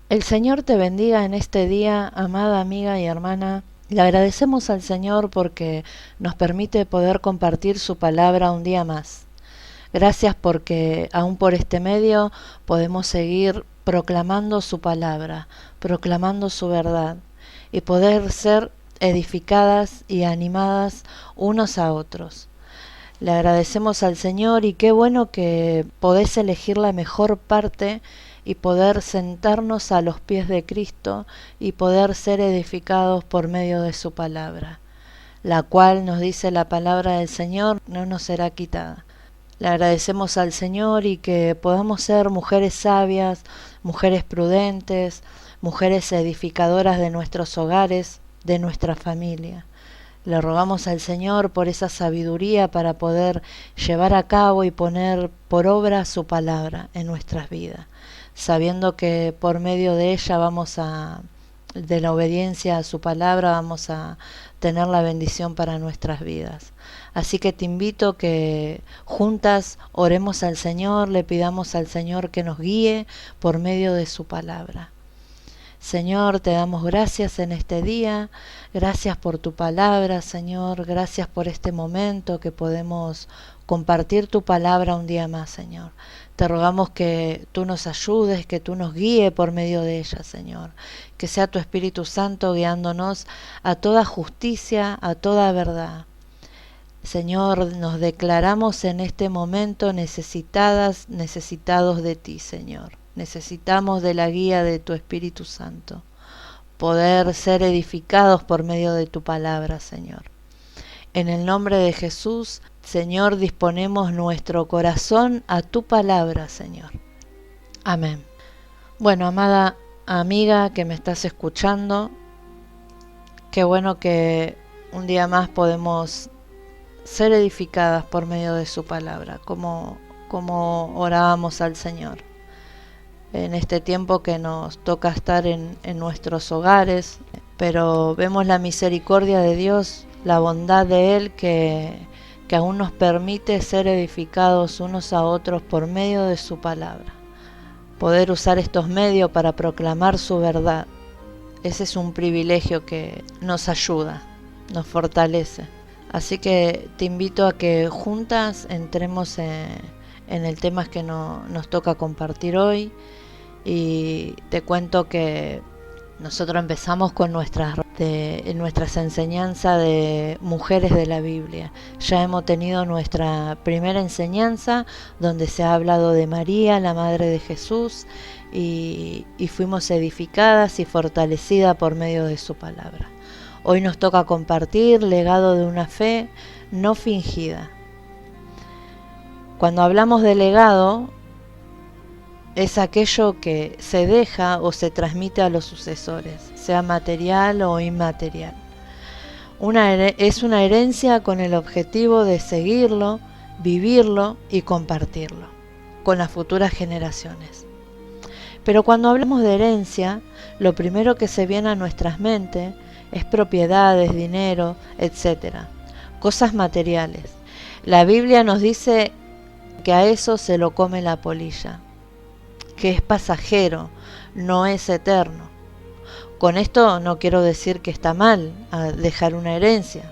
El Señor te bendiga en este día, amada amiga y hermana. Le agradecemos al Señor porque nos permite poder compartir su palabra un día más. Gracias porque aún por este medio podemos seguir proclamando su palabra, proclamando su verdad y poder ser edificadas y animadas unos a otros. Le agradecemos al Señor y qué bueno que podés elegir la mejor parte y poder sentarnos a los pies de Cristo y poder ser edificados por medio de su palabra, la cual nos dice la palabra del Señor no nos será quitada. Le agradecemos al Señor y que podamos ser mujeres sabias, mujeres prudentes, mujeres edificadoras de nuestros hogares, de nuestra familia. Le rogamos al Señor por esa sabiduría para poder llevar a cabo y poner por obra su palabra en nuestras vidas, sabiendo que por medio de ella de la obediencia a su palabra, vamos a tener la bendición para nuestras vidas. Así que te invito que juntas oremos al Señor, le pidamos al Señor que nos guíe por medio de su palabra. Señor, te damos gracias en este día, gracias por tu palabra, Señor, gracias por este momento que podemos compartir tu palabra un día más, Señor. Te rogamos que tú nos ayudes, que tú nos guíes por medio de ella, Señor. Que sea tu Espíritu Santo guiándonos a toda justicia, a toda verdad. Señor, nos declaramos en este momento necesitadas, necesitados de ti, Señor. Necesitamos de la guía de tu Espíritu Santo, poder ser edificados por medio de tu palabra, Señor. En el nombre de Jesús, Señor, disponemos nuestro corazón a tu palabra, Señor. Amén. Bueno, amada amiga que me estás escuchando, qué bueno que un día más podemos ser edificadas por medio de su palabra, como orábamos al Señor. En este tiempo que nos toca estar en nuestros hogares, pero vemos la misericordia de Dios, la bondad de Él que aún nos permite ser edificados unos a otros por medio de su palabra. Poder usar estos medios para proclamar su verdad, ese es un privilegio que nos ayuda, nos fortalece. Así que te invito a que juntas entremos en el tema que nos toca compartir hoy. Y te cuento que nosotros empezamos con nuestras enseñanzas de mujeres de la Biblia. Ya hemos tenido nuestra primera enseñanza donde se ha hablado de María, la madre de Jesús, y fuimos edificadas y fortalecidas por medio de su palabra. Hoy nos toca compartir legado de una fe no fingida. Cuando hablamos de legado, es aquello que se deja o se transmite a los sucesores, sea material o inmaterial. Es una herencia con el objetivo de seguirlo, vivirlo y compartirlo con las futuras generaciones. Pero cuando hablamos de herencia, lo primero que se viene a nuestras mentes es propiedades, dinero, etc. Cosas materiales. La Biblia nos dice que a eso se lo come la polilla, que es pasajero, no es eterno. Con esto no quiero decir que está mal dejar una herencia.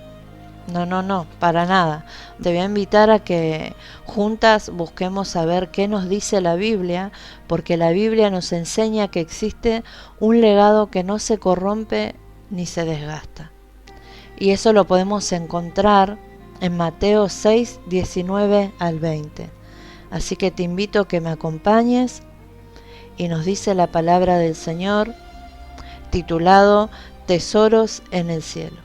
No, para nada. Te voy a invitar a que juntas busquemos saber qué nos dice la Biblia, porque la Biblia nos enseña que existe un legado que no se corrompe ni se desgasta. Y eso lo podemos encontrar en Mateo 6, 19 al 20. Así que te invito a que me acompañes. Y nos dice la palabra del Señor, titulado Tesoros en el cielo.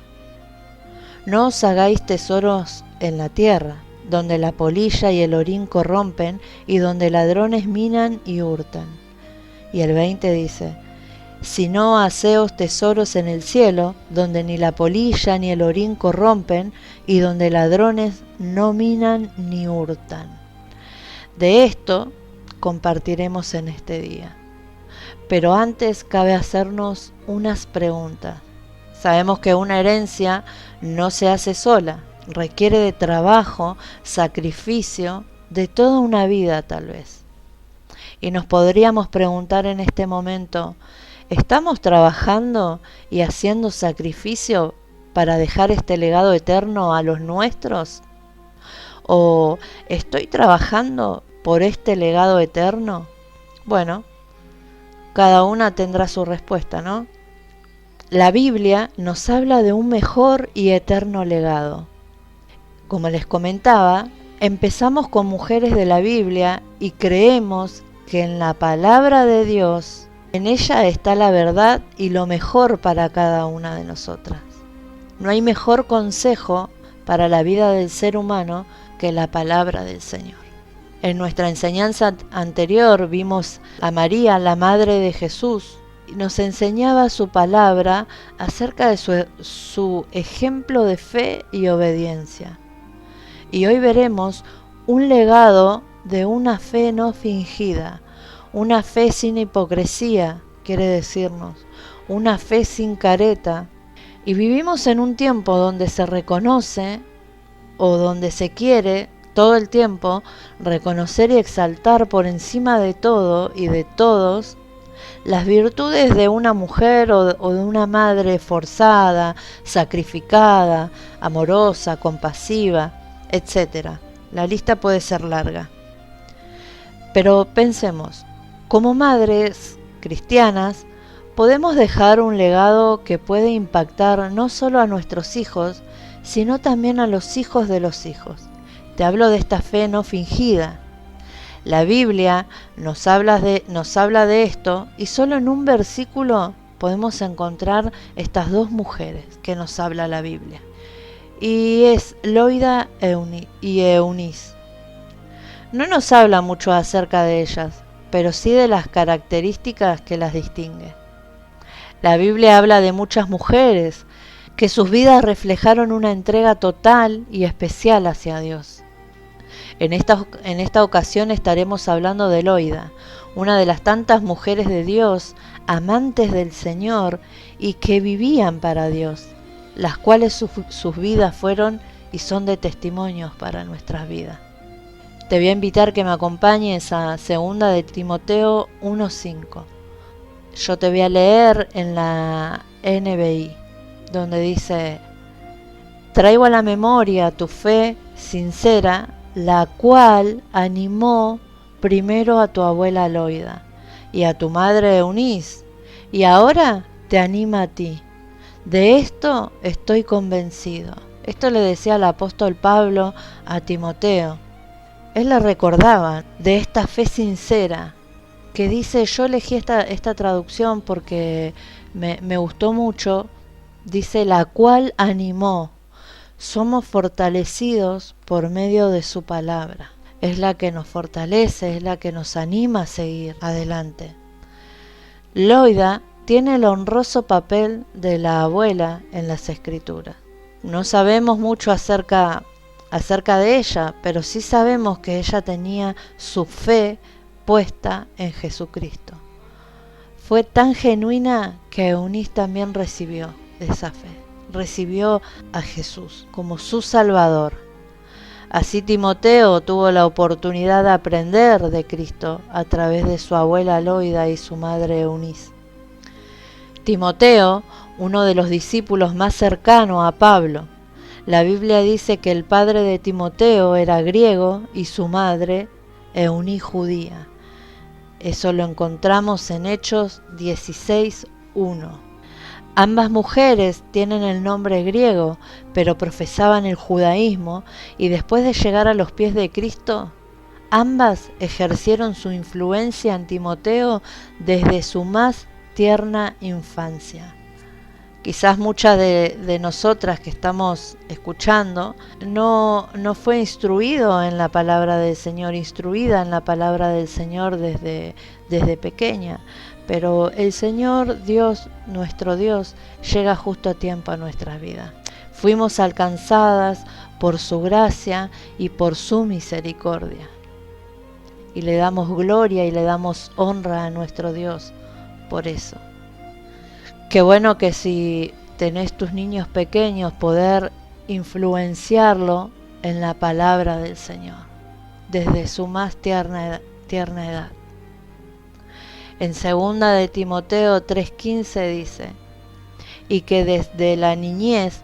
No os hagáis tesoros en la tierra, donde la polilla y el orín corrompen, y donde ladrones minan y hurtan. Y el 20 dice, sino haceos tesoros en el cielo, donde ni la polilla ni el orín corrompen, y donde ladrones no minan ni hurtan. De esto compartiremos en este día. Pero antes cabe hacernos unas preguntas. Sabemos que una herencia no se hace sola, requiere de trabajo, sacrificio, de toda una vida tal vez. Y nos podríamos preguntar en este momento, ¿estamos trabajando y haciendo sacrificio para dejar este legado eterno a los nuestros? ¿O estoy trabajando por este legado eterno? Bueno, cada una tendrá su respuesta, ¿no? La Biblia nos habla de un mejor y eterno legado. Como les comentaba, empezamos con mujeres de la Biblia y creemos que en la palabra de Dios, en ella está la verdad y lo mejor para cada una de nosotras. No hay mejor consejo para la vida del ser humano que la palabra del Señor. En nuestra enseñanza anterior vimos a María, la Madre de Jesús, y nos enseñaba su palabra acerca de su ejemplo de fe y obediencia. Y hoy veremos un legado de una fe no fingida, una fe sin hipocresía, quiere decirnos, una fe sin careta. Y vivimos en un tiempo donde se reconoce o donde se quiere todo el tiempo reconocer y exaltar por encima de todo y de todos las virtudes de una mujer o de una madre esforzada, sacrificada, amorosa, compasiva, etc. La lista puede ser larga. Pero pensemos, como madres cristianas, podemos dejar un legado que puede impactar no solo a nuestros hijos, sino también a los hijos de los hijos. Te hablo de esta fe no fingida. La Biblia nos habla de esto y solo en un versículo podemos encontrar estas dos mujeres que nos habla la Biblia. Y es Loida y Eunice. No nos habla mucho acerca de ellas, pero sí de las características que las distinguen. La Biblia habla de muchas mujeres que sus vidas reflejaron una entrega total y especial hacia Dios. En esta ocasión estaremos hablando de Loida, una de las tantas mujeres de Dios, amantes del Señor y que vivían para Dios, las cuales sus vidas fueron y son de testimonios para nuestras vidas. Te voy a invitar que me acompañes a 2 de Timoteo 1:5. Yo te voy a leer en la NBI, donde dice: traigo a la memoria tu fe sincera, la cual animó primero a tu abuela Loida y a tu madre Eunice, y ahora te anima a ti. De esto estoy convencido. Esto le decía el apóstol Pablo a Timoteo. Él le recordaba de esta fe sincera que dice, yo elegí esta traducción porque me gustó mucho, dice la cual animó. Somos fortalecidos por medio de su palabra. Es la que nos fortalece, es la que nos anima a seguir adelante. Loida tiene el honroso papel de la abuela en las Escrituras. No sabemos mucho acerca de ella, pero sí sabemos que ella tenía su fe puesta en Jesucristo. Fue tan genuina que Eunice también recibió esa fe. Recibió a Jesús como su Salvador. Así Timoteo tuvo la oportunidad de aprender de Cristo a través de su abuela Loida y su madre Eunice. Timoteo, uno de los discípulos más cercanos a Pablo. La Biblia dice que el padre de Timoteo era griego y su madre Eunice judía. Eso lo encontramos en Hechos 16:1. Ambas mujeres tienen el nombre griego, pero profesaban el judaísmo y después de llegar a los pies de Cristo, ambas ejercieron su influencia en Timoteo desde su más tierna infancia. Quizás muchas de nosotras que estamos escuchando no fue instruida en la palabra del Señor desde pequeña. Pero el Señor Dios, nuestro Dios, llega justo a tiempo a nuestras vidas. Fuimos alcanzadas por su gracia y por su misericordia. Y le damos gloria y le damos honra a nuestro Dios por eso. Qué bueno que si tenés tus niños pequeños, poder influenciarlo en la palabra del Señor, desde su más tierna edad. En segunda de Timoteo 3:15 dice, y que desde la niñez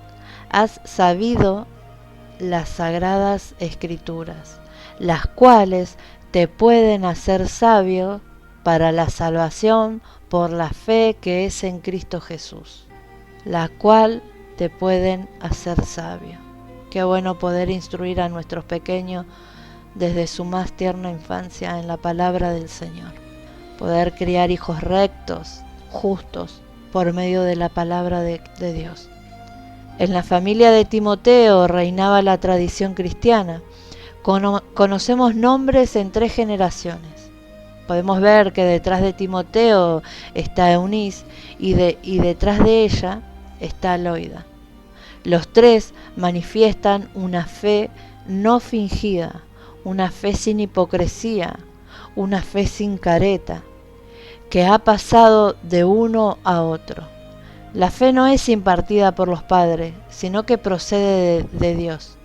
has sabido las sagradas escrituras, las cuales te pueden hacer sabio para la salvación por la fe que es en Cristo Jesús, la cual te pueden hacer sabio. Qué bueno poder instruir a nuestros pequeños desde su más tierna infancia en la palabra del Señor. Poder criar hijos rectos, justos, por medio de la palabra de Dios. En la familia de Timoteo reinaba la tradición cristiana. Conocemos nombres en 3 generaciones. Podemos ver que detrás de Timoteo está Eunice y detrás de ella está Loida. Los 3 manifiestan una fe no fingida, una fe sin hipocresía, una fe sin careta, que ha pasado de uno a otro. La fe no es impartida por los padres, sino que procede de Dios.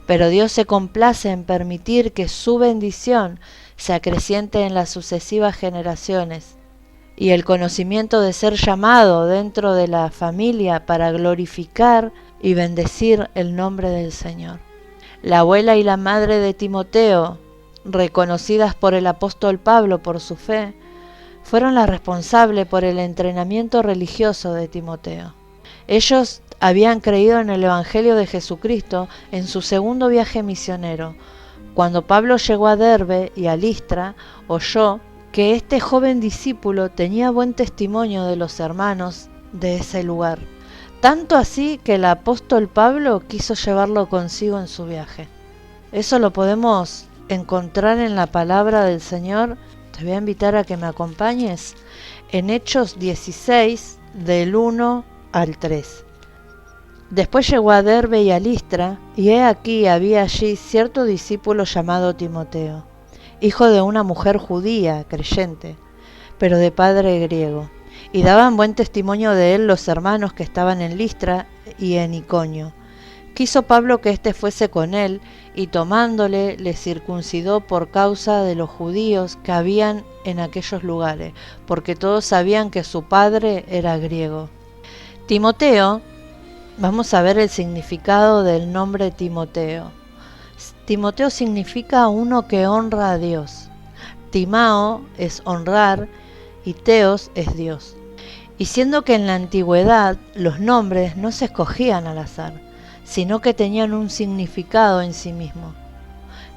Pero Dios se complace en permitir que su bendición se acreciente en las sucesivas generaciones, y el conocimiento de ser llamado dentro de la familia para glorificar y bendecir el nombre del Señor. La abuela y la madre de Timoteo, reconocidas por el apóstol Pablo por su fe, fueron las responsables por el entrenamiento religioso de Timoteo. Ellos habían creído en el Evangelio de Jesucristo en su segundo viaje misionero. Cuando Pablo llegó a Derbe y a Listra, oyó que este joven discípulo tenía buen testimonio de los hermanos de ese lugar. Tanto así que el apóstol Pablo quiso llevarlo consigo en su viaje. Eso lo podemos encontrar en la palabra del Señor. Te voy a invitar a que me acompañes en Hechos 16, del 1 al 3. Después llegó a Derbe y a Listra, y he aquí había allí cierto discípulo llamado Timoteo, hijo de una mujer judía, creyente, pero de padre griego. Y daban buen testimonio de él los hermanos que estaban en Listra y en Iconio. Quiso Pablo que éste fuese con él, y tomándole le circuncidó por causa de los judíos que habían en aquellos lugares, porque todos sabían que su padre era griego. Timoteo, vamos a ver el significado del nombre Timoteo. Timoteo significa uno que honra a Dios. Timao es honrar y Teos es Dios. Y siendo que en la antigüedad los nombres no se escogían al azar, sino que tenían un significado en sí mismo.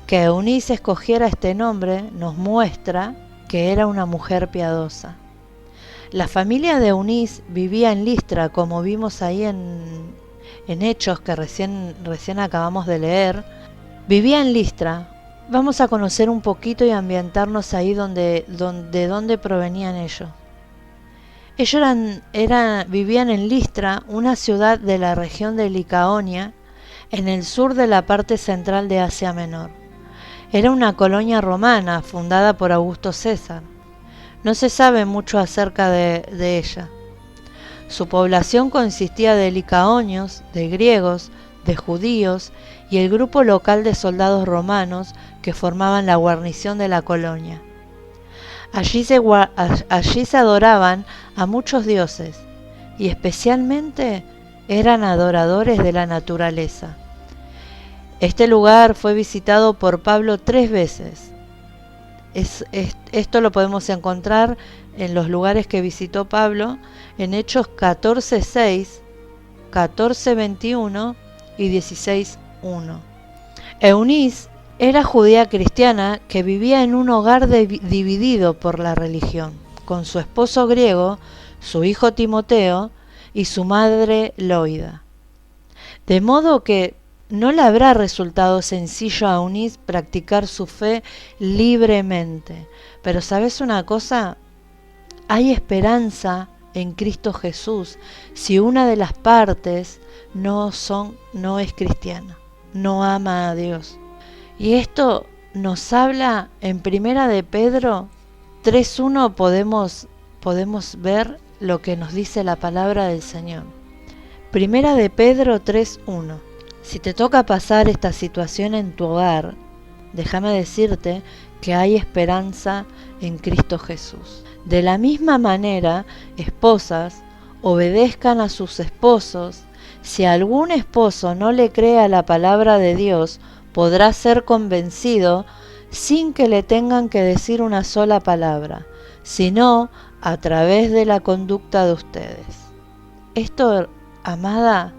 Que Eunice escogiera este nombre nos muestra que era una mujer piadosa. La familia de Eunice vivía en Listra, como vimos ahí en Hechos que recién acabamos de leer. Vivía en Listra. Vamos a conocer un poquito y ambientarnos ahí de dónde provenían ellos. Ellos vivían en Listra, una ciudad de la región de Licaonia, en el sur de la parte central de Asia Menor. Era una colonia romana fundada por Augusto César. No se sabe mucho acerca de ella. Su población consistía de licaonios, de griegos, de judíos y el grupo local de soldados romanos que formaban la guarnición de la colonia. Allí se adoraban a muchos dioses y especialmente eran adoradores de la naturaleza. Este lugar fue visitado por Pablo 3 veces. Esto lo podemos encontrar en los lugares que visitó Pablo en Hechos 14:6, 14:21 y 16:1. Eunice era judía cristiana que vivía en un hogar dividido por la religión, con su esposo griego, su hijo Timoteo y su madre Loida. De modo que no le habrá resultado sencillo a Eunice practicar su fe libremente. Pero ¿sabes una cosa? Hay esperanza en Cristo Jesús si una de las partes no es cristiana, no ama a Dios. Y esto nos habla en Primera de Pedro 3:1, podemos ver lo que nos dice la palabra del Señor. Primera de Pedro 3:1. Si te toca pasar esta situación en tu hogar, déjame decirte que hay esperanza en Cristo Jesús. De la misma manera, esposas, obedezcan a sus esposos. Si algún esposo no le cree a la palabra de Dios, podrá ser convencido sin que le tengan que decir una sola palabra, sino a través de la conducta de ustedes. Esto, amada,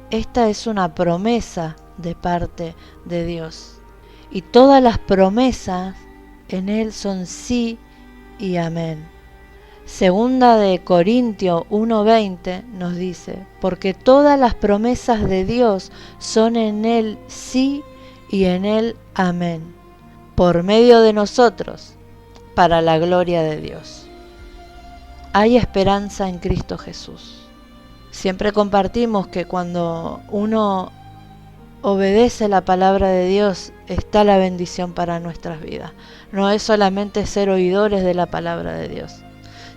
esta es una promesa de parte de Dios. Y todas las promesas en Él son sí y amén. Segunda de Corintios 1:20 nos dice, porque todas las promesas de Dios son en Él sí y en Él amén, por medio de nosotros, para la gloria de Dios. Hay esperanza en Cristo Jesús. Siempre compartimos que cuando uno obedece la palabra de Dios, está la bendición para nuestras vidas. No es solamente ser oidores de la palabra de Dios,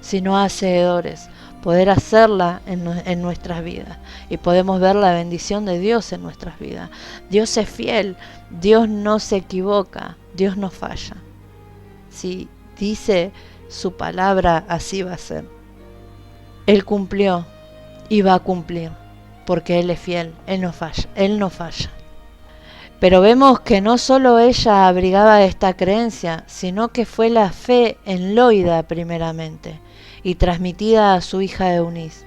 sino hacedores, poder hacerla en nuestras vidas. Y podemos ver la bendición de Dios en nuestras vidas. Dios es fiel, Dios no se equivoca, Dios no falla. Si dice su palabra, así va a ser. Él cumplió y va a cumplir, porque Él es fiel, Él no falla. Pero vemos que no solo ella abrigaba esta creencia, sino que fue la fe en Loida primeramente, y transmitida a su hija Eunice.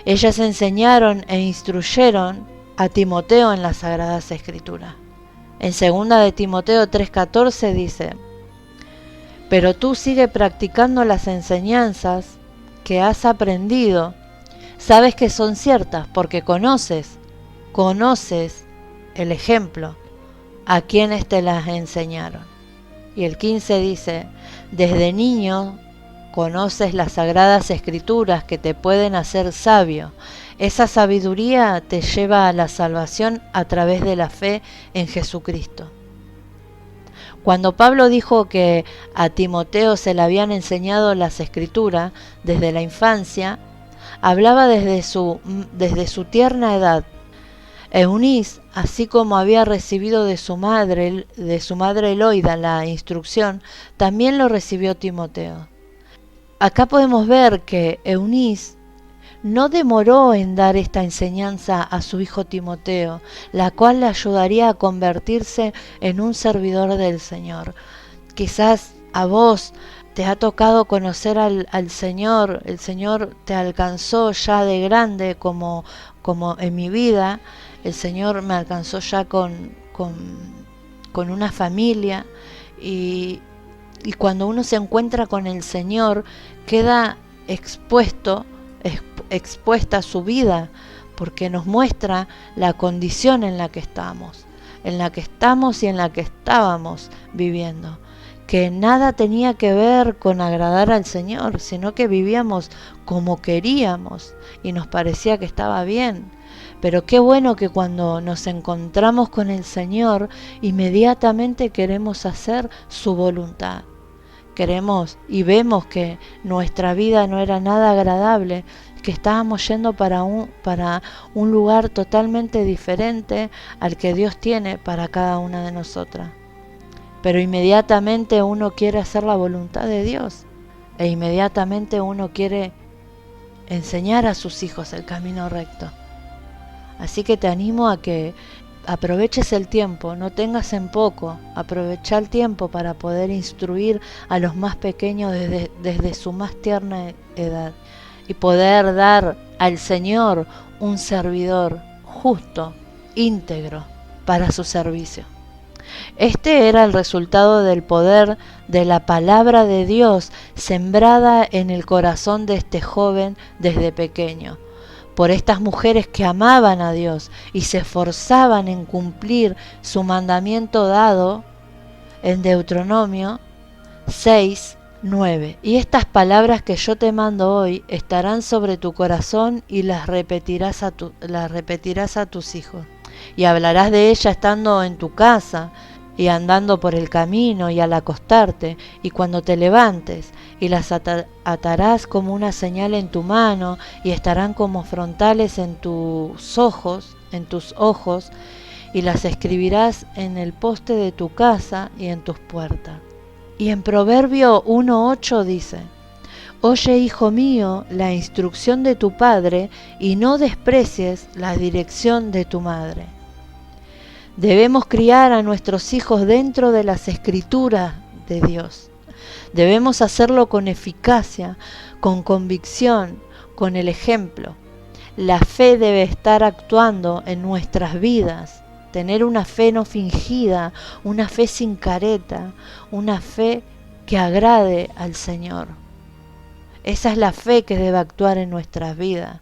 Ellas enseñaron e instruyeron a Timoteo en las Sagradas Escrituras. En 2 de Timoteo 3:14 dice, pero tú sigue practicando las enseñanzas que has aprendido, sabes que son ciertas porque conoces el ejemplo a quienes te las enseñaron. Y el 15 dice, desde niño conoces las Sagradas Escrituras que te pueden hacer sabio. Esa sabiduría te lleva a la salvación a través de la fe en Jesucristo. Cuando Pablo dijo que a Timoteo se le habían enseñado las Escrituras desde la infancia, hablaba desde su tierna edad. Eunice, así como había recibido de su madre Loida la instrucción, también lo recibió Timoteo. Acá podemos ver que Eunice no demoró en dar esta enseñanza a su hijo Timoteo, la cual le ayudaría a convertirse en un servidor del Señor. Quizás a vos te ha tocado conocer al Señor, el Señor te alcanzó ya de grande, como en mi vida, el Señor me alcanzó ya con una familia, y cuando uno se encuentra con el Señor, queda expuesta su vida, porque nos muestra la condición en la que estamos y en la que estábamos viviendo, que nada tenía que ver con agradar al Señor, sino que vivíamos como queríamos y nos parecía que estaba bien. Pero qué bueno que cuando nos encontramos con el Señor, inmediatamente queremos hacer su voluntad. Queremos y vemos que nuestra vida no era nada agradable, que estábamos yendo para un lugar totalmente diferente al que Dios tiene para cada una de nosotras. Pero inmediatamente uno quiere hacer la voluntad de Dios, e inmediatamente uno quiere enseñar a sus hijos el camino recto. Así que te animo a que aproveches el tiempo, no tengas en poco, aprovecha el tiempo para poder instruir a los más pequeños desde su más tierna edad, y poder dar al Señor un servidor justo, íntegro, para su servicio. Este era el resultado del poder de la palabra de Dios sembrada en el corazón de este joven desde pequeño, por estas mujeres que amaban a Dios y se esforzaban en cumplir su mandamiento dado en Deuteronomio 6:9. Y estas palabras que yo te mando hoy estarán sobre tu corazón y las repetirás a tus hijos. Y hablarás de ella estando en tu casa y andando por el camino y al acostarte y cuando te levantes, y las atarás como una señal en tu mano y estarán como frontales en tus ojos, y las escribirás en el poste de tu casa y en tus puertas. Y en Proverbio 1:8 dice: Oye, hijo mío, la instrucción de tu padre y no desprecies la dirección de tu madre. Debemos criar a nuestros hijos dentro de las escrituras de Dios. Debemos hacerlo con eficacia, con convicción, con el ejemplo. La fe debe estar actuando en nuestras vidas, tener una fe no fingida, una fe sin careta, una fe que agrade al Señor. Esa es la fe que debe actuar en nuestras vidas.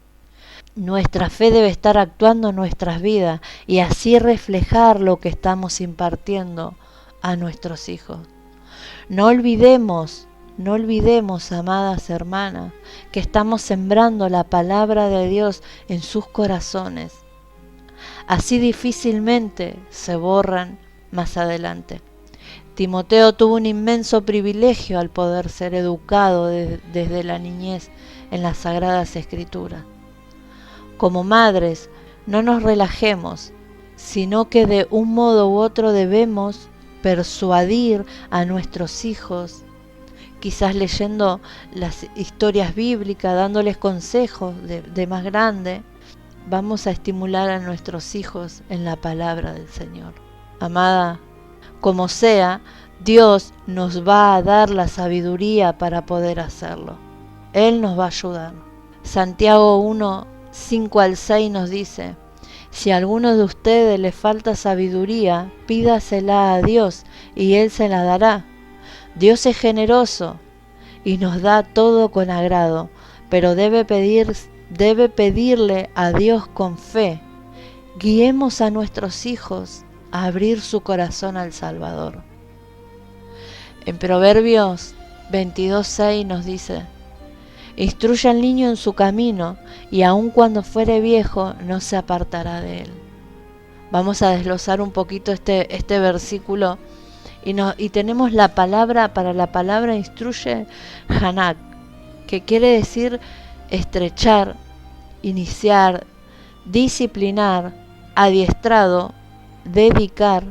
Nuestra fe debe estar actuando en nuestras vidas y así reflejar lo que estamos impartiendo a nuestros hijos. No olvidemos, amadas hermanas, que estamos sembrando la palabra de Dios en sus corazones. Así difícilmente se borran más adelante. Timoteo tuvo un inmenso privilegio al poder ser educado desde la niñez en las Sagradas Escrituras. Como madres, no nos relajemos, sino que de un modo u otro debemos persuadir a nuestros hijos, quizás leyendo las historias bíblicas, dándoles consejos de más grande. Vamos a estimular a nuestros hijos en la palabra del Señor. Amada, como sea, Dios nos va a dar la sabiduría para poder hacerlo. Él nos va a ayudar. Santiago 1:5-6 nos dice: si a alguno de ustedes le falta sabiduría, pídasela a Dios y Él se la dará. Dios es generoso y nos da todo con agrado, pero debe pedirle a Dios con fe. Guiemos a nuestros hijos a abrir su corazón al Salvador. En Proverbios 22:6 nos dice: instruye al niño en su camino, y aun cuando fuere viejo no se apartará de él. Vamos a desglosar un poquito este versículo y tenemos la palabra, para la palabra instruye, Hanak, que quiere decir estrechar, iniciar, disciplinar, adiestrado, dedicar,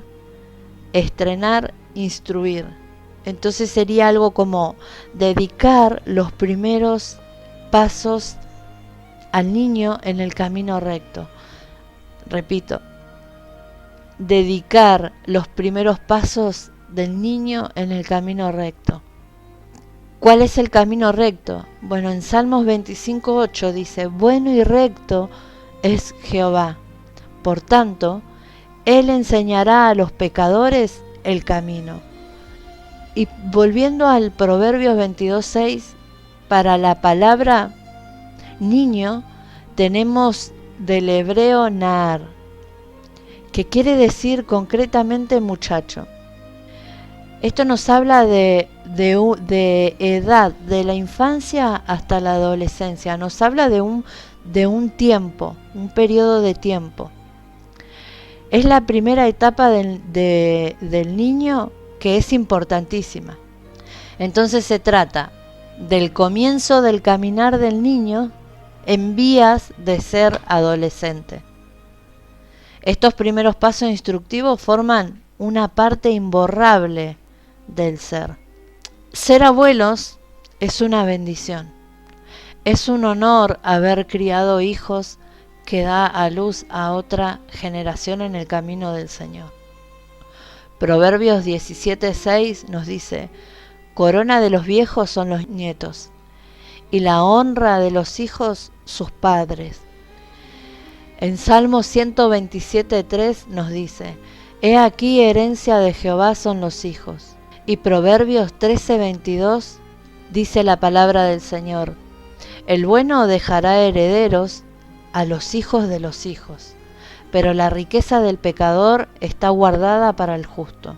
estrenar, instruir. Entonces sería algo como dedicar los primeros pasos al niño en el camino recto. Repito, dedicar los primeros pasos del niño en el camino recto. ¿Cuál es el camino recto? Bueno, en Salmos 25:8 dice: bueno y recto es Jehová, por tanto, Él enseñará a los pecadores el camino. Y volviendo al Proverbios 22:6, para la palabra niño tenemos del hebreo nar, que quiere decir concretamente muchacho. Esto nos habla de edad, de la infancia hasta la adolescencia. Nos habla de un tiempo, un periodo de tiempo. Es la primera etapa del niño, que es importantísima. Entonces se trata del comienzo del caminar del niño en vías de ser adolescente. Estos primeros pasos instructivos forman una parte imborrable del ser. Ser abuelos es una bendición. Es un honor haber criado hijos que da a luz a otra generación en el camino del Señor. Proverbios 17:6 nos dice: corona de los viejos son los nietos, y la honra de los hijos sus padres. En Salmo 127:3 nos dice: he aquí herencia de Jehová son los hijos. Y Proverbios 13:22 dice la palabra del Señor: el bueno dejará herederos a los hijos de los hijos, pero la riqueza del pecador está guardada para el justo.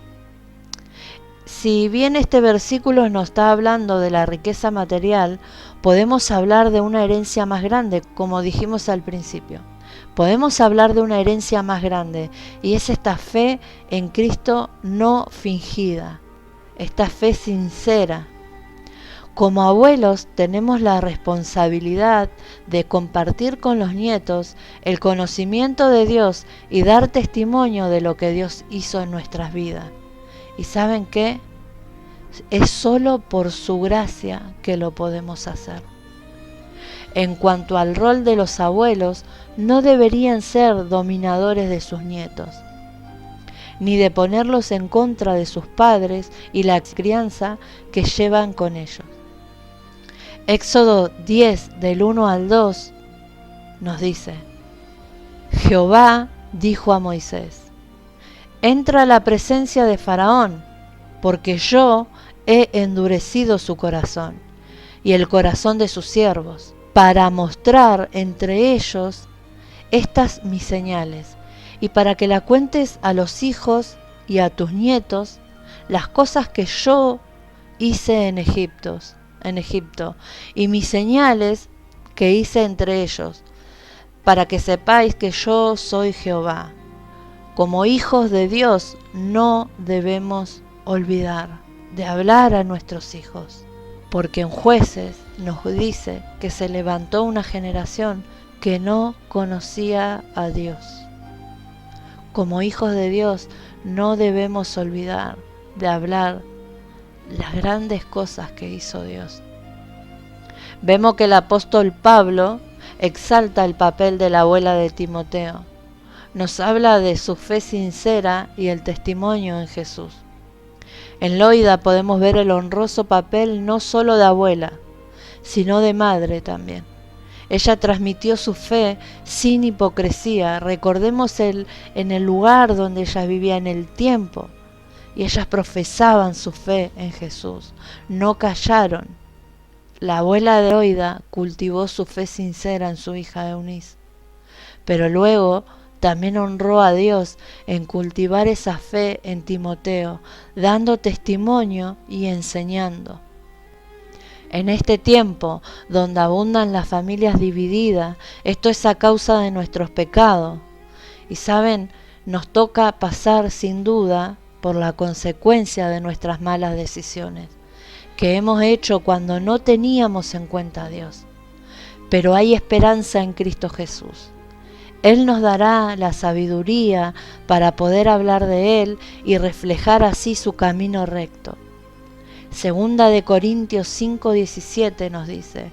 Si bien este versículo nos está hablando de la riqueza material, podemos hablar de una herencia más grande, como dijimos al principio. Podemos hablar de una herencia más grande, y es esta fe en Cristo no fingida, esta fe sincera. Como abuelos tenemos la responsabilidad de compartir con los nietos el conocimiento de Dios y dar testimonio de lo que Dios hizo en nuestras vidas. ¿Y saben qué? Es solo por su gracia que lo podemos hacer. En cuanto al rol de los abuelos, no deberían ser dominadores de sus nietos, ni de ponerlos en contra de sus padres y la crianza que llevan con ellos. Éxodo 10, del 1 al 2, nos dice: Jehová dijo a Moisés: entra a la presencia de Faraón, porque yo he endurecido su corazón y el corazón de sus siervos, para mostrar entre ellos estas mis señales, y para que la cuentes a los hijos y a tus nietos las cosas que yo hice en Egipto, y mis señales que hice entre ellos, para que sepáis que yo soy Jehová. Como hijos de Dios no debemos olvidar de hablar a nuestros hijos, porque en Jueces nos dice que se levantó una generación que no conocía a Dios. Como hijos de Dios no debemos olvidar de hablar las grandes cosas que hizo Dios. Vemos que el apóstol Pablo exalta el papel de la abuela de Timoteo. Nos habla de su fe sincera y el testimonio en Jesús. En Loida podemos ver el honroso papel no solo de abuela, sino de madre también. Ella transmitió su fe sin hipocresía. Recordemos en el lugar donde ella vivía, en el tiempo. Y ellas profesaban su fe en Jesús. No callaron. La abuela de Loida cultivó su fe sincera en su hija Eunice. Pero luego también honró a Dios en cultivar esa fe en Timoteo, dando testimonio y enseñando. En este tiempo, donde abundan las familias divididas, esto es a causa de nuestros pecados. Y saben, nos toca pasar sin duda por la consecuencia de nuestras malas decisiones, que hemos hecho cuando no teníamos en cuenta a Dios. Pero hay esperanza en Cristo Jesús. Él nos dará la sabiduría para poder hablar de Él y reflejar así su camino recto. Segunda de Corintios 5:17 nos dice: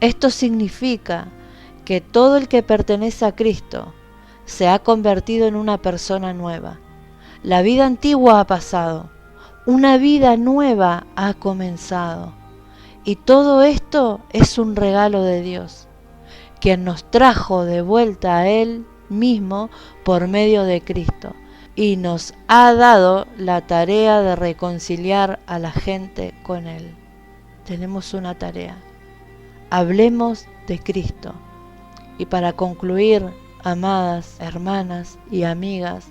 esto significa que todo el que pertenece a Cristo se ha convertido en una persona nueva. La vida antigua ha pasado, una vida nueva ha comenzado. Y todo esto es un regalo de Dios, quien nos trajo de vuelta a Él mismo por medio de Cristo, y nos ha dado la tarea de reconciliar a la gente con Él. Tenemos una tarea. Hablemos de Cristo. Y para concluir, amadas hermanas y amigas,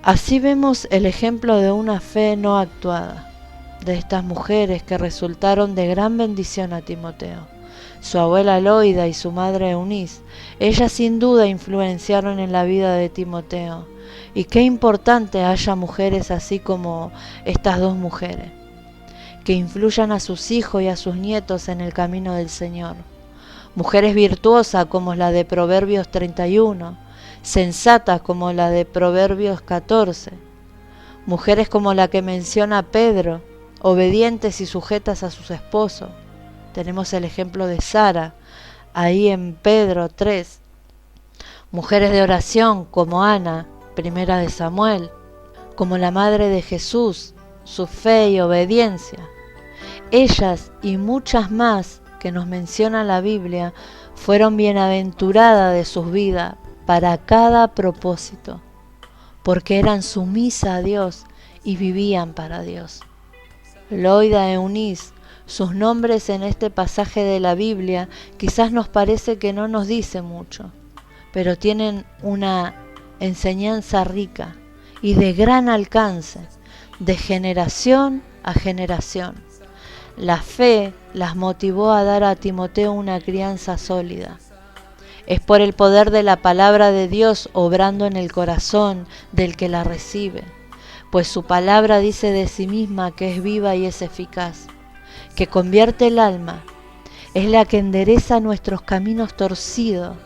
así vemos el ejemplo de una fe no actuada, de estas mujeres que resultaron de gran bendición a Timoteo. Su abuela Loida y su madre Eunice, ellas sin duda influenciaron en la vida de Timoteo. Y qué importante haya mujeres así como estas dos mujeres, que influyan a sus hijos y a sus nietos en el camino del Señor. Mujeres virtuosas como la de Proverbios 31, sensatas como la de Proverbios 14, mujeres como la que menciona Pedro, obedientes y sujetas a sus esposos. Tenemos el ejemplo de Sara, ahí en Pedro 3. Mujeres de oración como Ana, primera de Samuel, como la madre de Jesús, su fe y obediencia. Ellas y muchas más que nos menciona la Biblia fueron bienaventuradas de sus vidas para cada propósito, porque eran sumisas a Dios y vivían para Dios. Loida e Eunice, sus nombres en este pasaje de la Biblia quizás nos parece que no nos dice mucho, pero tienen una enseñanza rica y de gran alcance, de generación a generación. La fe las motivó a dar a Timoteo una crianza sólida. Es por el poder de la palabra de Dios obrando en el corazón del que la recibe, pues su palabra dice de sí misma que es viva y es eficaz, que convierte el alma, es la que endereza nuestros caminos torcidos.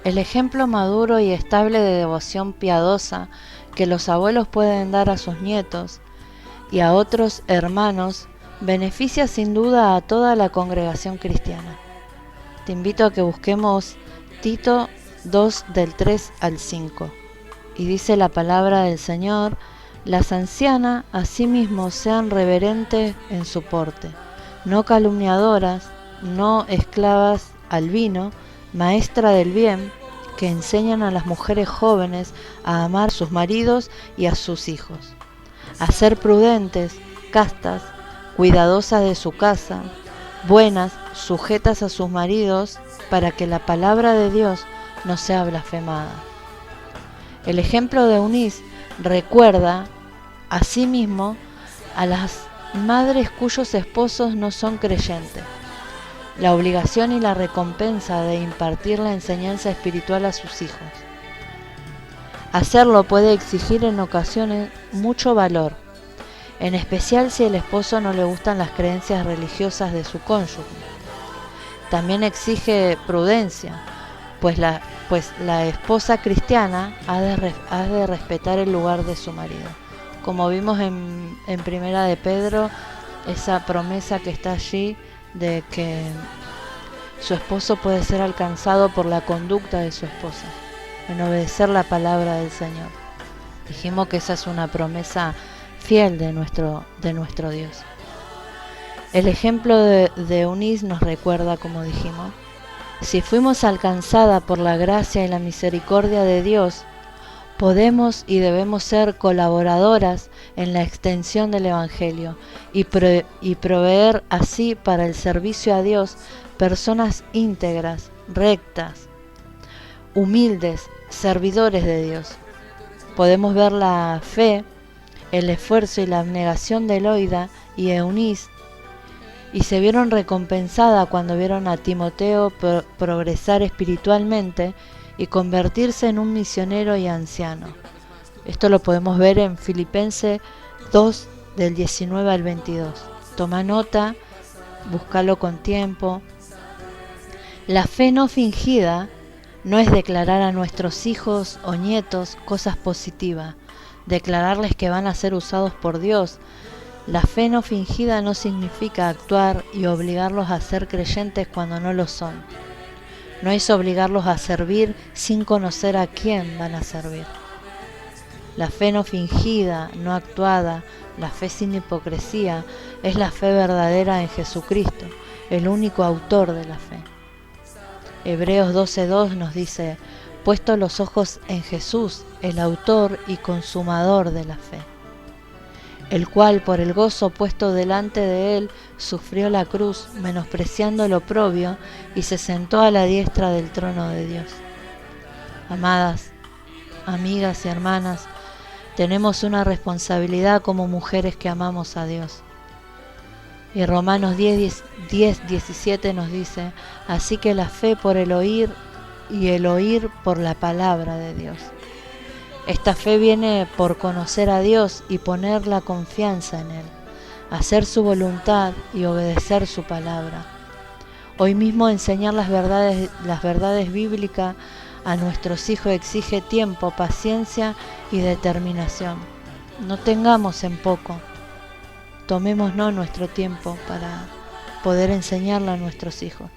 El ejemplo maduro y estable de devoción piadosa que los abuelos pueden dar a sus nietos y a otros hermanos beneficia sin duda a toda la congregación cristiana. Te invito a que busquemos Tito 2 del 3 al 5. Y dice la palabra del Señor: las ancianas asimismo sean reverentes en su porte, no calumniadoras, no esclavas al vino, maestra del bien, que enseñan a las mujeres jóvenes a amar a sus maridos y a sus hijos, a ser prudentes, castas, cuidadosas de su casa, buenas, sujetas a sus maridos, para que la palabra de Dios no sea blasfemada. El ejemplo de Eunice recuerda asimismo a las madres cuyos esposos no son creyentes, la obligación y la recompensa de impartir la enseñanza espiritual a sus hijos. Hacerlo puede exigir en ocasiones mucho valor, en especial si el esposo no le gustan las creencias religiosas de su cónyuge. También exige prudencia, pues la esposa cristiana ha de respetar el lugar de su marido. Como vimos en Primera de Pedro, esa promesa que está allí de que su esposo puede ser alcanzado por la conducta de su esposa, en obedecer la palabra del Señor. Dijimos que esa es una promesa fiel de nuestro Dios. El ejemplo de Eunice nos recuerda, como dijimos, si fuimos alcanzadas por la gracia y la misericordia de Dios, podemos y debemos ser colaboradoras en la extensión del Evangelio y proveer así para el servicio a Dios personas íntegras, rectas, humildes, servidores de Dios. Podemos ver la fe, el esfuerzo y la abnegación de Loida y Eunice, y se vieron recompensadas cuando vieron a Timoteo progresar espiritualmente y convertirse en un misionero y anciano. Esto lo podemos ver en Filipenses 2 del 19 al 22. Toma nota, búscalo con tiempo. La fe no fingida no es declarar a nuestros hijos o nietos cosas positivas, declararles que van a ser usados por Dios. La fe no fingida no significa actuar y obligarlos a ser creyentes cuando no lo son. No es obligarlos a servir sin conocer a quién van a servir. La fe no fingida, no actuada, la fe sin hipocresía, es la fe verdadera en Jesucristo, el único autor de la fe. Hebreos 12:2 nos dice: puesto los ojos en Jesús, el autor y consumador de la fe, el cual por el gozo puesto delante de él sufrió la cruz, menospreciando el oprobio, y se sentó a la diestra del trono de Dios. Amadas, amigas y hermanas, tenemos una responsabilidad como mujeres que amamos a Dios. Y Romanos 10:17 nos dice: así que la fe por el oír y el oír por la palabra de Dios. Esta fe viene por conocer a Dios y poner la confianza en Él, hacer su voluntad y obedecer su palabra. Hoy mismo enseñar las verdades bíblicas a nuestros hijos exige tiempo, paciencia y determinación. No tengamos en poco. Tomémonos nuestro tiempo para poder enseñarla a nuestros hijos.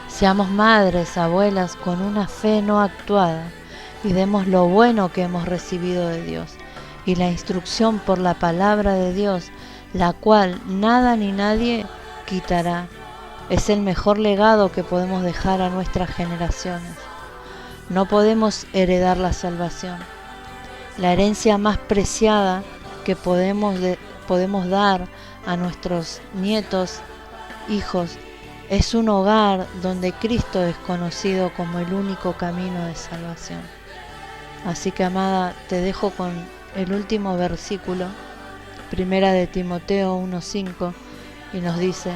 Seamos madres, abuelas con una fe no actuada y demos lo bueno que hemos recibido de Dios y la instrucción por la palabra de Dios, la cual nada ni nadie quitará. Es el mejor legado que podemos dejar a nuestras generaciones. No podemos heredar la salvación. La herencia más preciada que podemos dar a nuestros nietos, hijos, es un hogar donde Cristo es conocido como el único camino de salvación. Así que, amada, te dejo con el último versículo, Primera de Timoteo 1:5, y nos dice: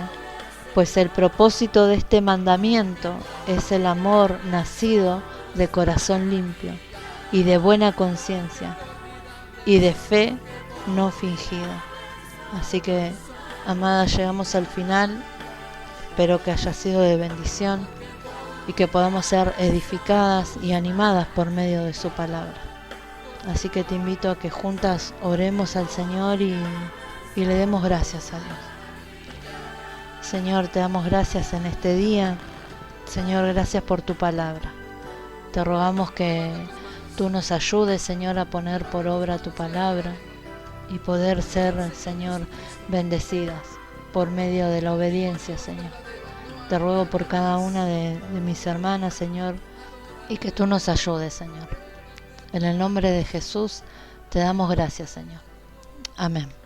pues el propósito de este mandamiento es el amor nacido de corazón limpio y de buena conciencia y de fe no fingida. Así que Amada, llegamos al final. Espero que haya sido de bendición y que podamos ser edificadas y animadas por medio de su palabra. Así que te invito a que juntas oremos al Señor y le demos gracias a Dios. Señor, te damos gracias en este día. Señor, gracias por tu palabra. Te rogamos que tú nos ayudes, Señor, a poner por obra tu palabra y poder ser, Señor, bendecidas por medio de la obediencia, Señor. Te ruego por cada una de mis hermanas, Señor, y que tú nos ayudes, Señor. En el nombre de Jesús te damos gracias, Señor. Amén.